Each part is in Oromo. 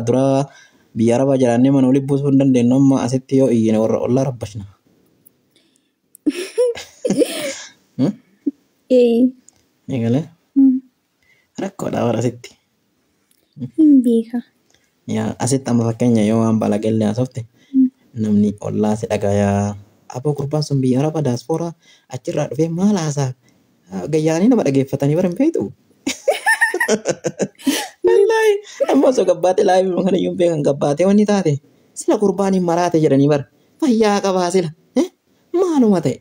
dura biyya Arabaa jiraannee mana olii buusuu hin dandeenyu amma asitti yoo iyyine warra ollaa rabbashna. Eegalee rakkoodha warra asitti. Hin beeka. Yaa asitti amma fakkeenya yoo waan balagallee haasofte namni ollaa si dhagayaa aboo gurbaan sun biyya Arabaa daaspooraa achirraa dhufee maal haasaa gayyaanii nama dhageeffatanii bara hin beektu. Wallahi amma osoo gabbaate laayivii kana iyyuu beekan gabbaate wanni taate sila gurbaan hin maraate jedhanii bara fayyaa qabaa sila maaluma ta'e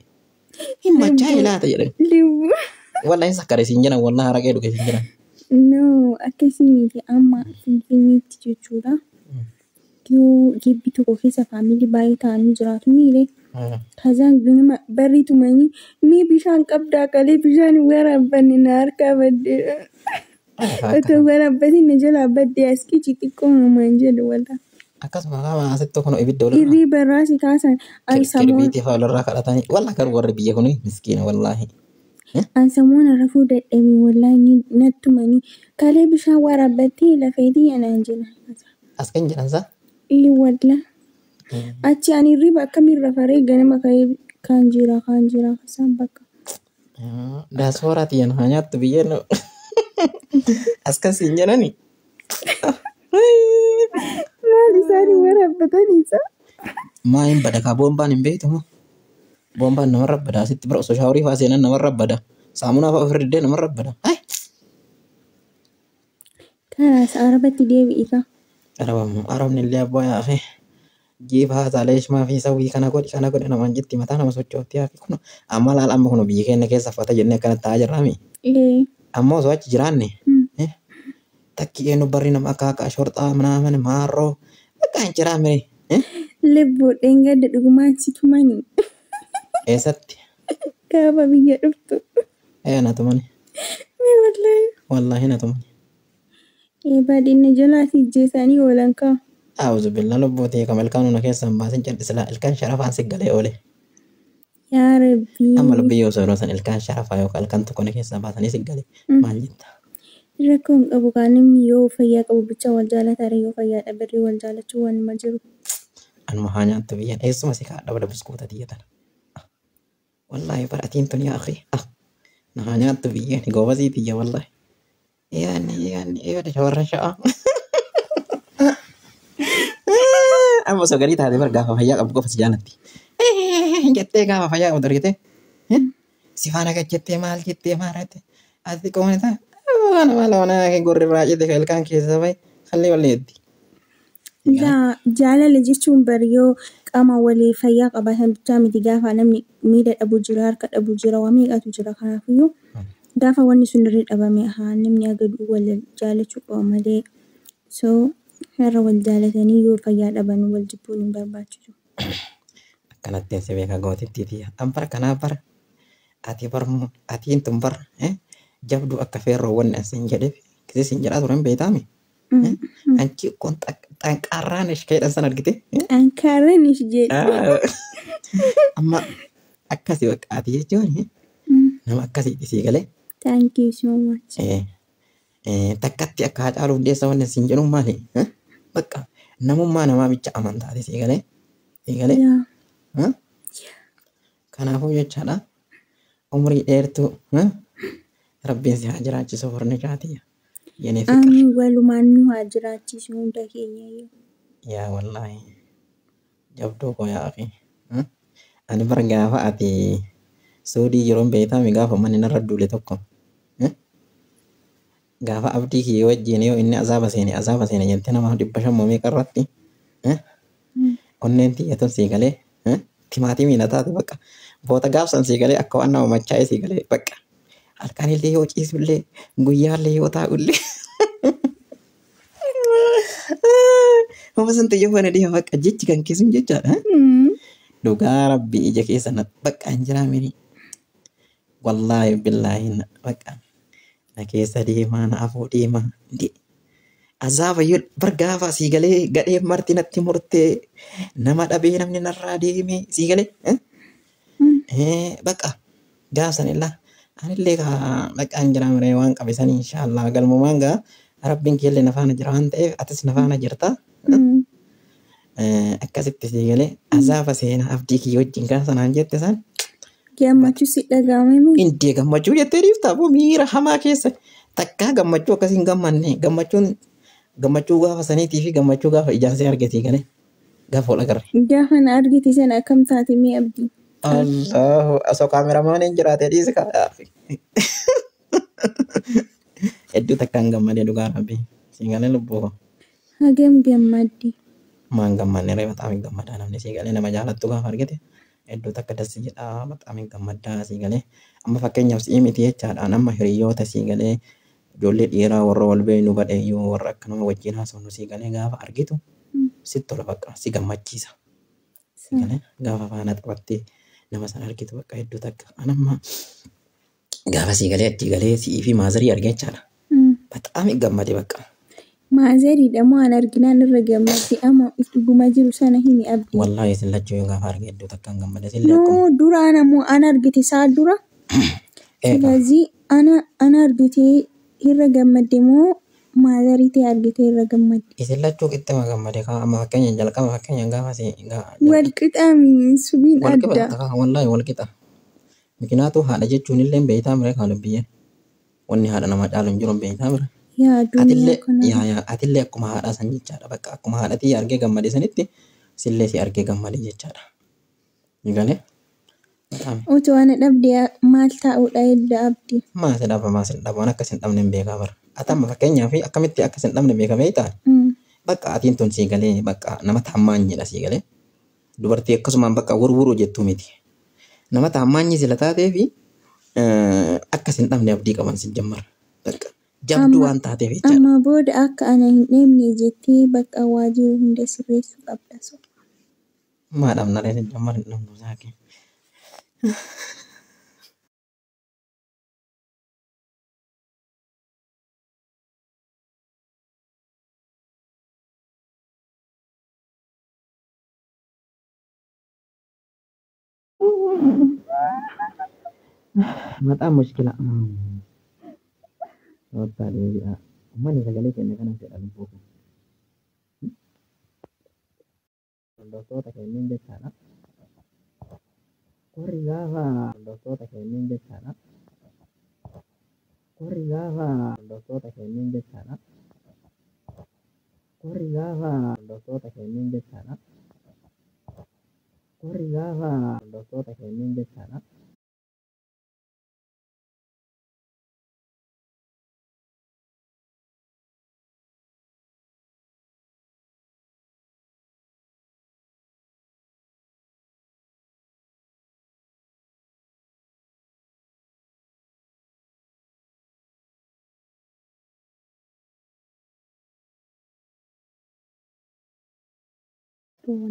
hin machaa ilaata jedhani. Wallahi hin sakkare siin jedhan wallahi haraqee dhuge siin jedhan. No, akkasii miti amma Finfinneetti jechuudha. Yoo gibbi tokko keessa faamilii baay'ee ta'anii jiraatu miire. Kazaan ganama barreetumanii ni bishaan qabdaa qalee bishaan waraabbanne na harkaa baddee. Otoo waraabbatiin na jalaa baddee as kichi xiqqoo namaan jedhu walaa. Akkasuma qaama asitti kun ibidda olirraa. Irrii barraasi kaasan ansamoo. Kirbiitii fa'aa olirraa kadhatanii walaa garuu warri biyya kuni miskiina wallaahi. Ansamoon rafuu dadhabee wallaahi nattumanii kalee bishaan waraabbattee lafeetii anaan jira. As kan jedhan saa? Walla. Achi ani riba akkamiin rafaree ganama ka'ee kan jira kasaan bakka. Daasooraati yan haa nyaattu biyyeen as kasiin jedhani. Maal isaanii waraabbataniisa? Maa hin bada kaa boombaan hin beektu boombaan namarra bada asitti bira osoo shaaworii fa'aa seenan namarra bada saamunaa fa'aa ofirra diddee namarra bada. Kanaas arabatti deebi'i ka. Arabni illee abbaa yaafee. Jiifaa taalee ishmaa fi sawwii kana godhe namaan jetti mataa nama sochooti yaa kun amma laal amma kun biyya keenya keessa fata jennee akkana ta'aa jirraami. Amma osoo achi jiraanne takki eenyu barri nama akka shorxaa manaa maarroo bakka hin jiraamne. Lebboodhaan gadda dhugumaan si tumanii. Eessatti? Gaafa biyya dhuftu. Na tumani. Wallaahi na tumani. Baadiyyaa jalaa si ijjeessanii oolan kaa. A'udhu billahi lubbuutii kamal kaanuna keessan baasin callisila ilkaan sharafaan si galee oole. Yaa Rabbi. Amma lubbii yoo sooroo san ilkaan sharafaa yookaan ilkaan tokko keessan baasanii si galee maal jetta? Rakkoon qabu kaan namni yoo fayyaa qabu bicha wal jaalataare yoo fayyaa dhabarree wal jaalachuu waan ma jiru. Anuma haa nyaattu biyyan eessuma si kaadha bada buskuuta tiyyatan. Wallaahi baratiin tun yaa akhi. Na haa nyaattu biyyan goobasii tiyya wallaahi. Yaani eeyyada shawarran sha'a. Amma osoo garii taate bara gaafa fayyaa qabu qofa si jaalatti. Jettee gaafa fayyaa qabu argite. Si faana gajjettee maal jettee maarate. Ati qoomni ta'a. Waan maal waan gorri raajite ilkaan keessa bahe hallee walleetti. Jaalala jechuun bari yoo qaama walii fayyaa qabaatan bichaa miti gaafa namni miila dhabu jira harka dhabu jira waa meeqatu jira kanaafiyyuu gaafa wanni sun irra dhabame haa namni agadu wal jaalachuu qaba malee so har'a wal jaalatanii yoo fayyaa dhaban wal jibbuun hin barbaachisu. Akkanatti si beeka gootitti tiyya. Ampara kanaaf bara atiin tun bara jabdu akka feerroo wanni asin jedheef kisi sin jedhaa turan beektaami. Anchi kun xanqaarraan ishkeedhan san argite. Xanqaarraan ish jedhu. Amma akkasii wakkaati jechuun nama akkasiitti sii galee. Thank you so much. Takkatti akka haacaaluu hundeessa wanni sin jedhu maali? Bakka namummaa namaa bicha amantaati sii galee. Sii galee. Kanaafuu jechaadha. Umurii dheertuu rabbiin si haa jiraachisu furni jaatiyya. Amin walumaan nu haa jiraachisu hunda keenya yoo. Yaa wallaahi jabduu koo yaa akhi. Ani bara gaafa ati soodii yeroon beektaami gaafa manni narra duule tokko. Gaafa abdii kiyya wajjin yoo inni azaaba seene jettee nama 500 meeqa irratti. Onneen tiyyatuun sii galee timaatimii na taate bakka boota gaafsan sii galee akka waan nama machaa'ee sii galee bakka. Halkanillee yoo ciisullee guyyaallee yoo taa'ullee. Homa santi yoo waan dhiyaa bakka jechi kan keessum jechaadha. Dhugaa rabbi ija keessa na bakka hin jiraamini. Wallaahi billaahi bakka na keessa deemaa na afuu deemaa. Azaaba yoo bargaafa sii galee gadhee marti natti murtee nama dhabee namni narraa deemee sii galee. Bakka gaafsan illaa. Anillee bakka hin jiraamire waan qabesan inshaallah galmumaan gaa Rabbiin keellee nafaana jira waan ta'eef atis nafaana jirta. Akkasitti sii galee azaafa seenaa abdii kiyya wajjin kaasanaan jette san. Gammachuu si dhagahame mi? Indee gammachuu jettee dhiiftaa boo miira hamaa keessa takkaa gammachuu akkasiin gammanne gammachuu gaafa saniitii fi gammachuu gaafa ijaansee argatii galee gaafa ol agarre. Gaafa na argite sana akkam taate mi abdii? Allahu asoo kaameraamaaniin jiraatee dhiisi kaadhaafi. Hedduu takkaan gammadee dhugaa rabbii sii galee lubbuu. Hagam gammaddi. Maan gammanne ree baxaamiin gammadaa namni sii galee nama jaalattu gaafa argite. Hedduu takka dassi jedhaa baxaamiin gammadaa sii galee amma fakkeenyaaf si'ii miti jechaadhaan amma hiriyoota sii galee ijoollee dhiiraa warra wal beeknu badheeyyuu warra akka nama wajjin haasofnu sii galee gaafa argitu sitti tola bakka si gammachiisa. Sii galee gaafa faana taphattee nama sana argitu bakka hedduu takka anamma gaafa sii galee achi galee si'ii fi maazarii argee jechaadha. Baxaamiin gammade bakka. Maazariidha moo an arginaan irra gammadde amma dhuguma jiru sana himi abdii. Wallaahi isin lachuu yoo gaafa arge hedduu takkaan gammade No duraan ammoo an argite isaa dura. ስለዚህ ana argite irra gammadde moo maazariitee argite irra gammadde? Isin lachuu qixxuma gammade amma fakkeenyaan jalqaba fakkeenyaan gaafa si wal qixaami subiin adda. Wallaahi wal qixa. Mikinaatu haadha jechuun illee beeytaa mire kan biyyeen wanni haadha nama caalu hin jiru beeytaa mire. Atillee akkuma haadhaa san jechaadha bakka akkuma haadhatii argee gammade sanitti sillee si argee gammade jechaadha. Galee. Otoo ana dhabdee maal ta'uudha edda abdii? Maal si dhaba waan akkas hin dhabne hin beekaa bara. Atamma fakkeenyaaf akkamitti akkas hin dhabne beeka beeytaa? Bakka atiin tun sii galee bakka nama taammaanyiidha sii galee. Dubartii akkasumaan bakka wurwuruu jettuu miti. Nama taammaanyi sila taatee fi akkas hin dhabne abdii qaban si jammar. Jabduu waan taateef jechaadha. Amma booda akka ana hin dheemne jettee bakka waa jiru hunda sirreessuu qabda. Maadhaaf naree si jammar hin dhabnu saakee. Mataan mushkila. Wata deebi'a. Uummanni sagalee kenne kana fedha lubbuu kun. Hordoftoota kenniin jechaadha. Warri gaafa hordoftoota kenniin jechaadha. Warri gaafa hordoftoota kenniin jechaadha. Warri gaafa hordoftoota kenniin jechaadha. Warri gaafa hordoftoota kenniin jechaadha.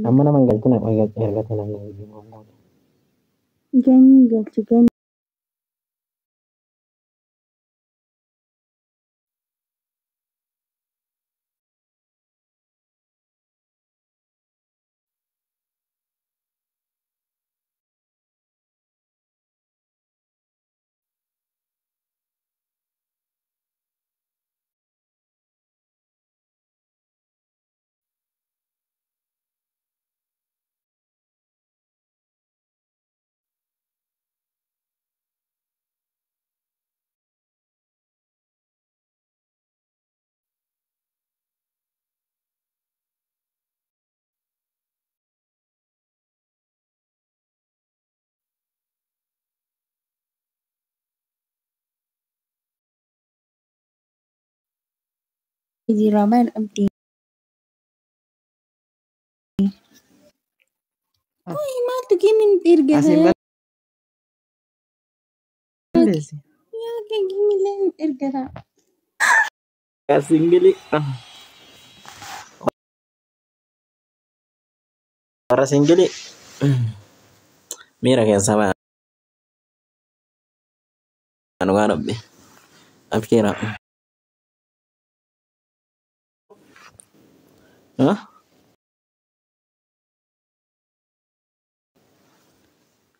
Amma nama galchina ergate namni Ganyi galchi ganyi. Jiraman abdii. Oi maaltu gimin ergata? Yaa gimileen ergata. Singili. Para singili. Mira keessa baa. Anu kan rabbi. Afkira.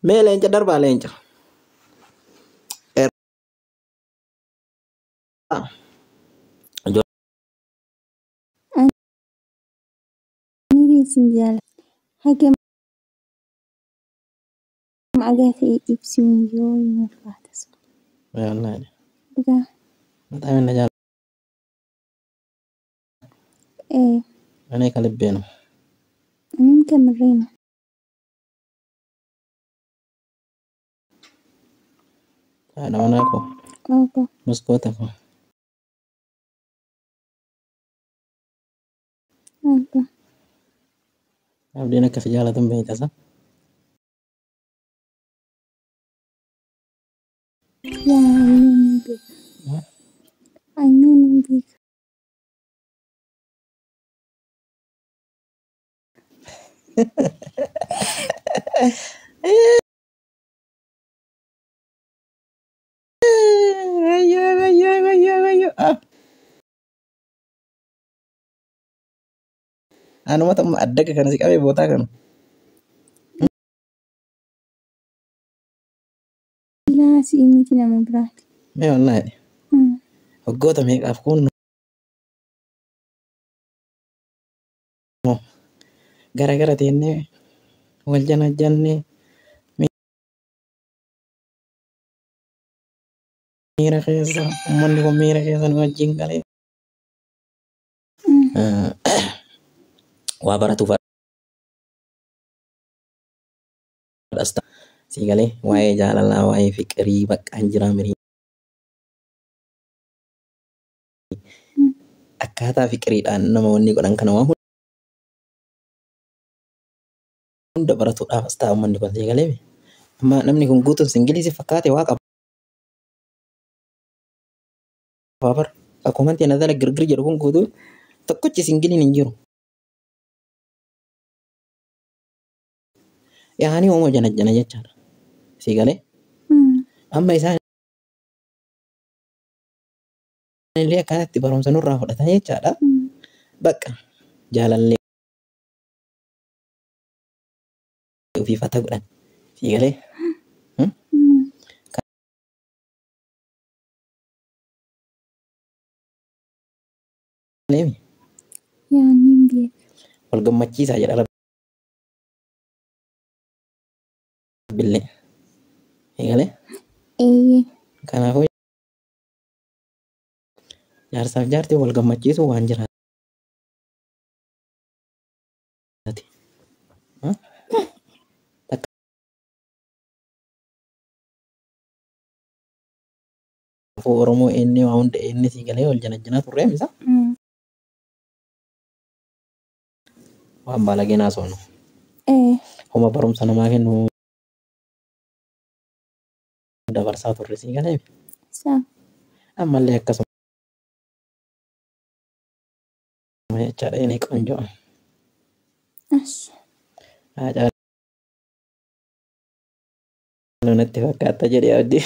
Mee leenca darbaa leenca. sinjala. Hagam agate ibsun yo fatas. Wallahi. Buga. Mata min najal. Ana kalibeno. Anin kamarina. Ada mana ko? Opo. Muskota ko. Opo. Abdi nak kasi jala tumbe itasa. Ya, nimbi. Ano nimbi. Ayo. Anu mata ada ke kana si kami bota kan. Ila si imiti nama berarti. Me wallahi. Hoggota me af kun gara-gara tenne wal jana janne mira kesa mandi ko mira kesa no jingale. Wa baratu fadasta sigale wae jalala wae fikri bakka anjira miri akkaataa fikriidhaan nama wanni godhan kana waan hunda baratuudhaaf as taa'u manni kun sigale amma namni kun guutuun singilisi fakkaate waa qaba bar akkuma tiin adala girgir jedhu kun guutuu tokkochi singiliin hin jiru yaani homo jana jechaadha sigale amma isaan illee akkanatti barumsa nurraa fudhatan jechaadha bakka jaalallee ofii fata godhan sigale leemi Ya, nimbi. wal gammachiisaa jedha rabbillee sigale kanaafuu jaarsaaf jaartii wal gammachiisuu waan jiraati. Oromoo inni waa hunda inni sigalee wal jana turre misa. Waan baalagee naasofnu. Homa barumsa namaa kennu dabarsaa turre sigalee. Ammallee akkasuma. Jechaadha inni qoonjoo. Natti fakkaata jedhee abdii.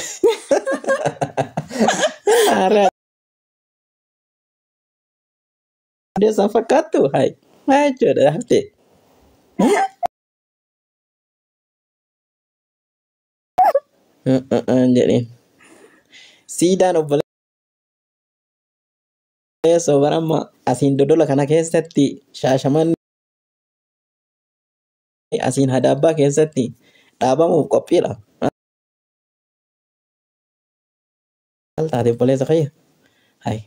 Dia sama fakkaattu hai. Jechuudha haftee. Jedheen. Siidaan obboleessa baramma asiin dodola kana keessatti shaashaman asiin hadaabbaa keessatti dhaabamuuf qophiidha. Maal taate obboleessa kayya? Hai.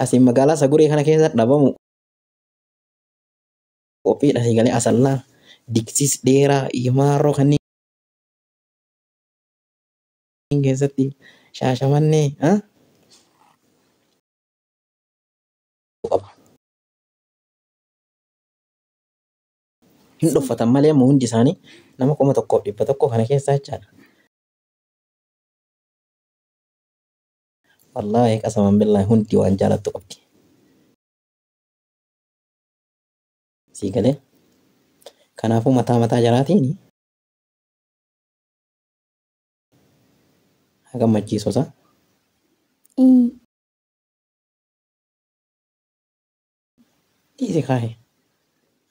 Asiin magaalaa Saguree kana keessatti dhaabamu qophiidha sigalee asallaa diksis dheeraa imaaroo kanneen keessatti shaashamannee hin dhuffatan malee ammoo hundi isaanii nama 1,100 kana keessaa jechaadha. Wallaahi qasaman billaahi hundi waan jaalattu qabdi. Sigalee kanaafuu mataa jaraatiin gammachiisosa. Dhiise kaa'e.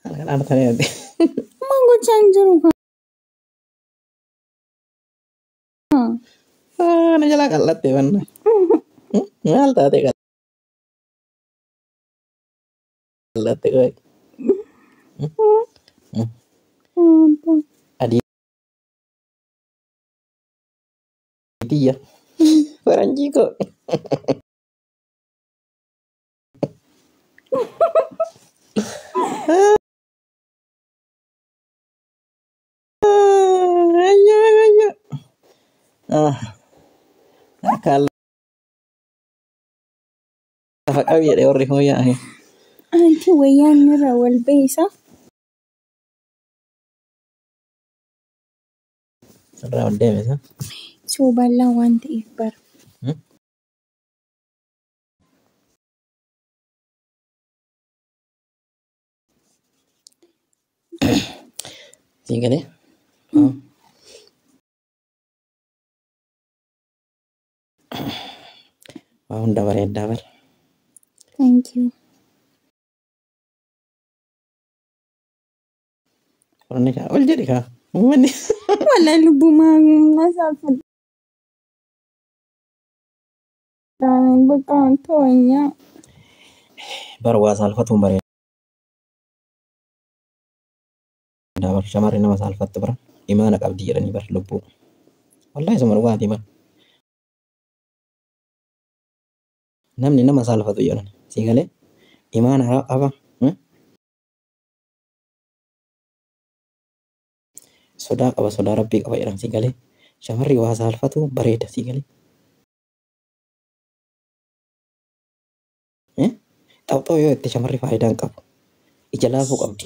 Kan taneeti. Mango chanjiru kan. Na jalaa qal'atte wanna. Maal taate qallatte qoy. Adii tiyya. Faranjii koo. Ayya. Akal lafa qabiidha warri hoo yaa'e. Anti wayyaan irra wal beeysa. Sirraa ol deemisa. Sooballaa waan ta'eef bara. Siin galee. Waa hunda bareeddaa bara. Thank you. Qorni kaa ol jedhi kaa. Uummanni. Wala lubbumaa na saalfadha. Bakka toonya. Bara waa saalfatuun bareeda. Bara shamarri nama saalfattu bara. Imaana qabdi jedhanii bara lubbuu. Wallaahi isuma dhugaati bara. Namni nama saalfatu jedhan. Sii galee. Imaana haba. Sodaa qaba sodaa rabbii qaba jedhan sii galee. Shamarri waa saalfatu bareeda sii galee. Xaawxoo yoo itti shamarri faayidaan qabu. Ija laafuu qabdi.